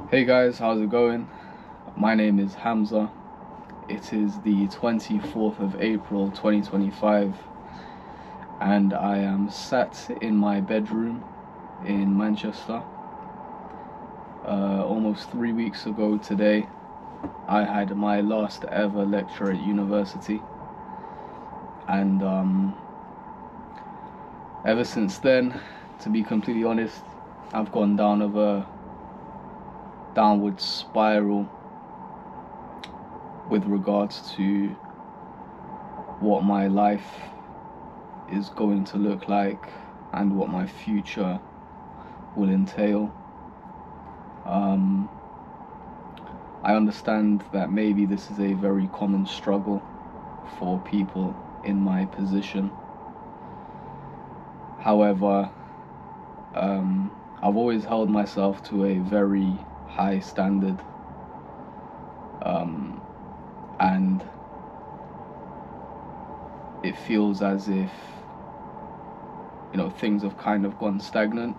Hey guys, how's it going? My name is Hamza. It is the 24th of April 2025, and I am sat in my bedroom in Manchester. Almost 3 weeks ago today, I had my last ever lecture at university, and ever since then, to be completely honest, I've gone down of a downward spiral with regards to what my life is going to look like and what my future will entail. I understand that maybe this is a very common struggle for people in my position. However, I've always held myself to a very high standard, and it feels as if things have kind of gone stagnant.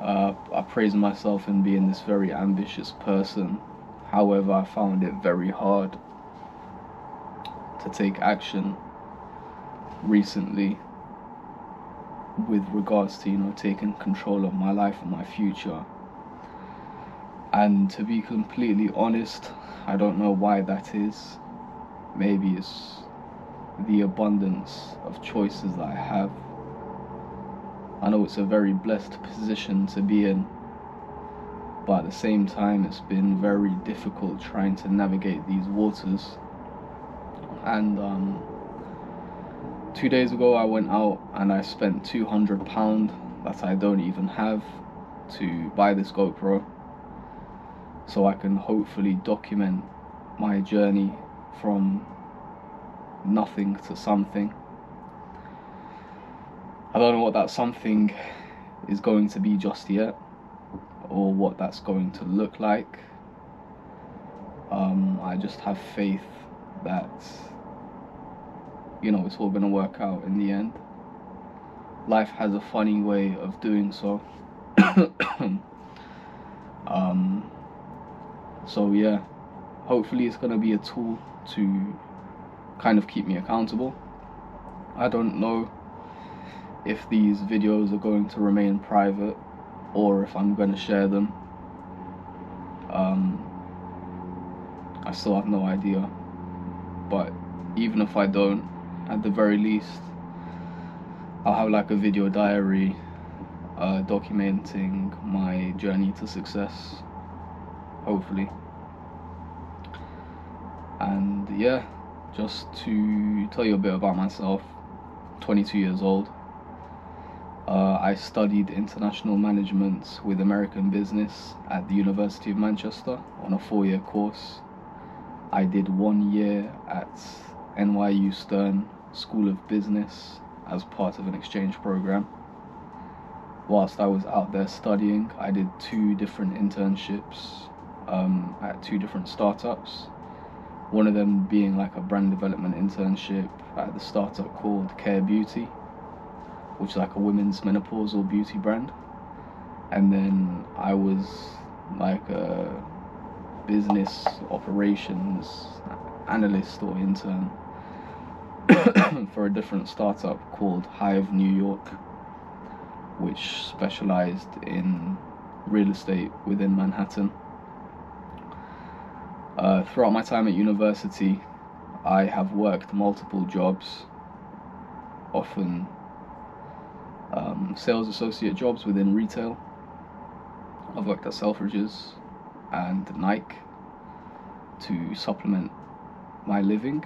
I praise myself in being this very ambitious person. However, I found it very hard to take action recently with regards to taking control of my life and my future. And to be completely honest, I don't know why that is. Maybe it's the abundance of choices that I have. I know it's a very blessed position to be in, but at the same time it's been very difficult trying to navigate these waters. And 2 days ago I went out and I spent £200 that I don't even have to buy this GoPro, so I can hopefully document my journey from nothing to something. I don't know what that something is going to be just yet, or what that's going to look like. I just have faith that it's all going to work out in the end. Life has a funny way of doing so. So yeah, hopefully it's going to be a tool to kind of keep me accountable. I don't know if these videos are going to remain private or if I'm going to share them. I still have no idea, but even if I don't, at the very least I'll have like a video diary documenting my journey to success, hopefully. And yeah, just to tell you a bit about myself, 22 years old. I studied international management with American business at the University of Manchester on a 4-year course. I did 1 year at NYU Stern School of Business as part of an exchange program. Whilst I was out there studying, I did 2 different internships at 2 different startups. One of them being like a brand development internship at the startup called Care Beauty, which is like a women's menopausal beauty brand. And then I was like a business operations analyst or intern for a different startup called Hive New York, which specialized in real estate within Manhattan. Throughout my time at university, I have worked multiple jobs, often sales associate jobs within retail. I've worked at Selfridges and Nike to supplement my living.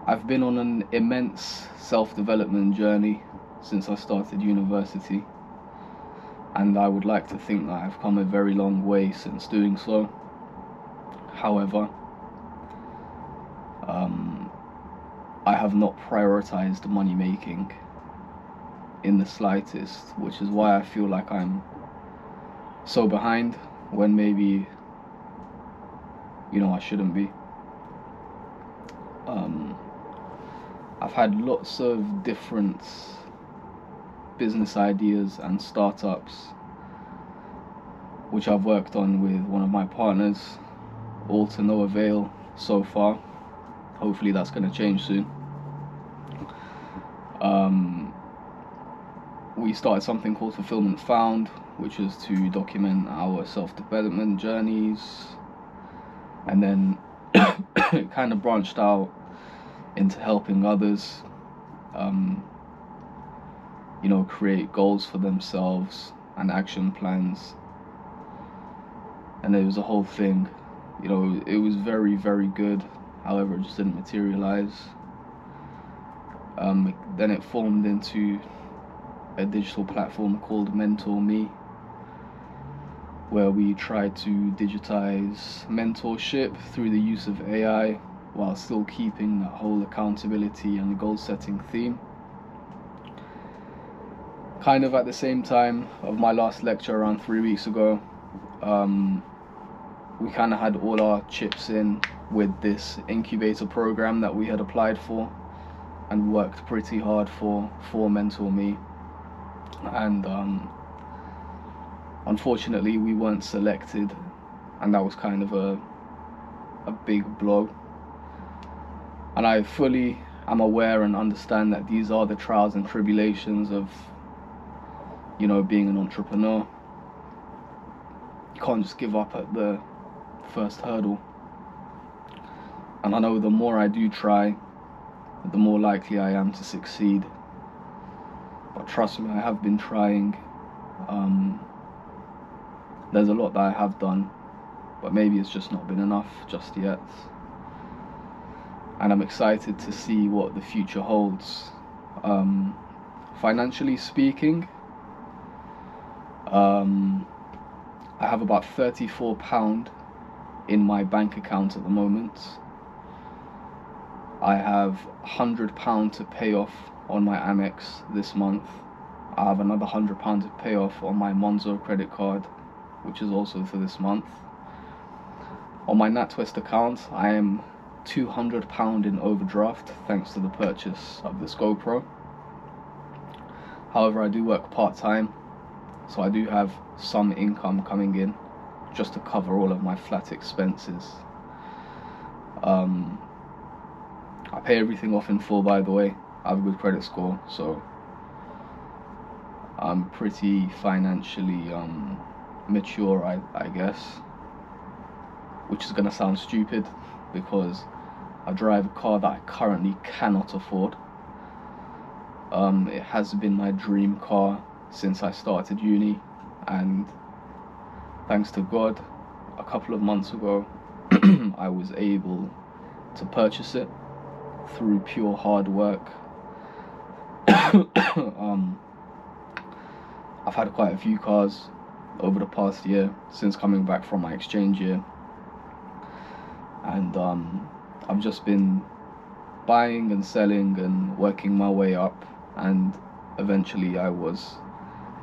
I've been on an immense self-development journey since I started university, and I would like to think that I've come a very long way since doing so. However, I have not prioritized money making in the slightest, which is why I feel like I'm so behind when maybe I shouldn't be. I've had lots of different business ideas and startups, which I've worked on with one of my partners, all to no avail so far. Hopefully that's going to change soon. We started something called Fulfillment Found, which is to document our self-development journeys, and then it kind of branched out into helping others, create goals for themselves and action plans. And it was a whole thing. It was very, very good. However, it just didn't materialize. Then it formed into a digital platform called Mentor Me, where we try to digitize mentorship through the use of AI while still keeping that whole accountability and goal setting theme. Kind of at the same time of my last lecture around 3 weeks ago, we kind of had all our chips in with this incubator program that we had applied for and worked pretty hard for Mentor Me. And unfortunately we weren't selected, and that was kind of a big blow. And I fully am aware and understand that these are the trials and tribulations of being an entrepreneur. You can't just give up at the first hurdle. And I know the more I do try, the more likely I am to succeed. But trust me, I have been trying. There's a lot that I have done, but maybe it's just not been enough just yet. And I'm excited to see what the future holds. Financially speaking, I have about £34 in my bank account at the moment. I have £100 to pay off on my Amex this month. I have another £100 to pay off on my Monzo credit card, which is also for this month. On my NatWest account, I am £200 in overdraft thanks to the purchase of this GoPro. However, I do work part-time, so I do have some income coming in just to cover all of my flat expenses. I pay everything off in full, by the way. I have a good credit score, so I'm pretty financially mature, I guess, which is gonna sound stupid because I drive a car that I currently cannot afford. It has been my dream car since I started uni, and thanks to God, a couple of months ago I was able to purchase it through pure hard work. I've had quite a few cars over the past year since coming back from my exchange year, and I've just been buying and selling and working my way up, and eventually I was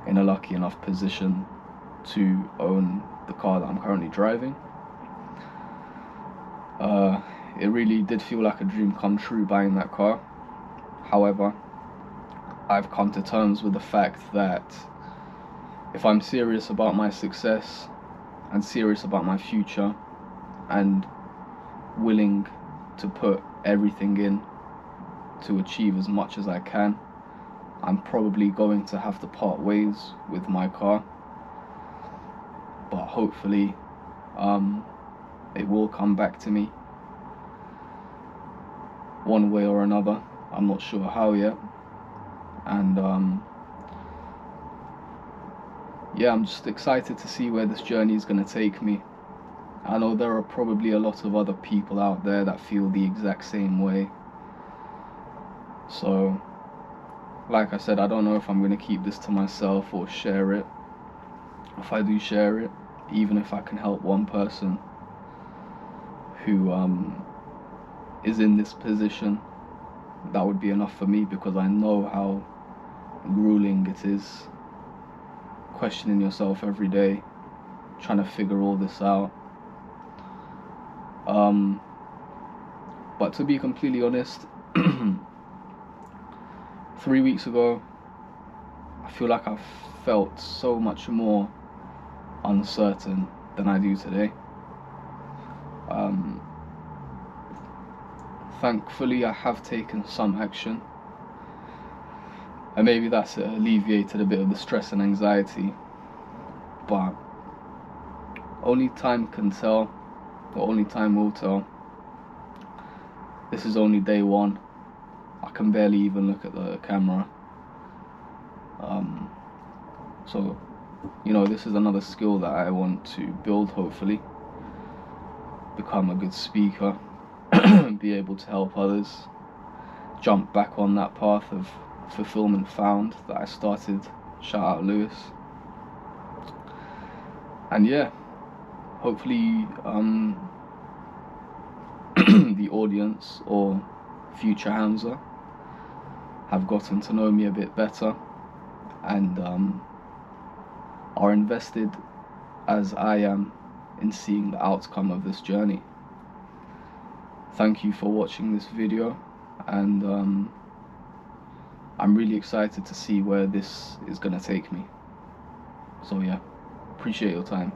in a lucky enough position to own the car that I'm currently driving. It really did feel like a dream come true buying that car. However, I've come to terms with the fact that if I'm serious about my success and serious about my future and willing to put everything in to achieve as much as I can, I'm probably going to have to part ways with my car. But hopefully it will come back to me one way or another. I'm not sure how yet. And yeah, I'm just excited to see where this journey is going to take me. I know there are probably a lot of other people out there that feel the exact same way. So, like I said, I don't know if I'm going to keep this to myself or share it. If I do share it, even if I can help one person who is in this position, that would be enough for me, because I know how grueling it is questioning yourself every day, trying to figure all this out. But to be completely honest, 3 weeks ago, I I feel like I've felt so much more uncertain than I do today. Thankfully, I have taken some action, and maybe that's alleviated a bit of the stress and anxiety, but only time can tell, or only time will tell. This is only day one. I can barely even look at the camera. So, you know, this is another skill that I want to build, hopefully. Become a good speaker, be able to help others, jump back on that path of fulfillment found that I started. Shout out Lewis. And yeah, hopefully the audience or future Hamza have gotten to know me a bit better and are invested as I am in seeing the outcome of this journey. Thank you for watching this video, and I'm really excited to see where this is gonna take me. So yeah, appreciate your time.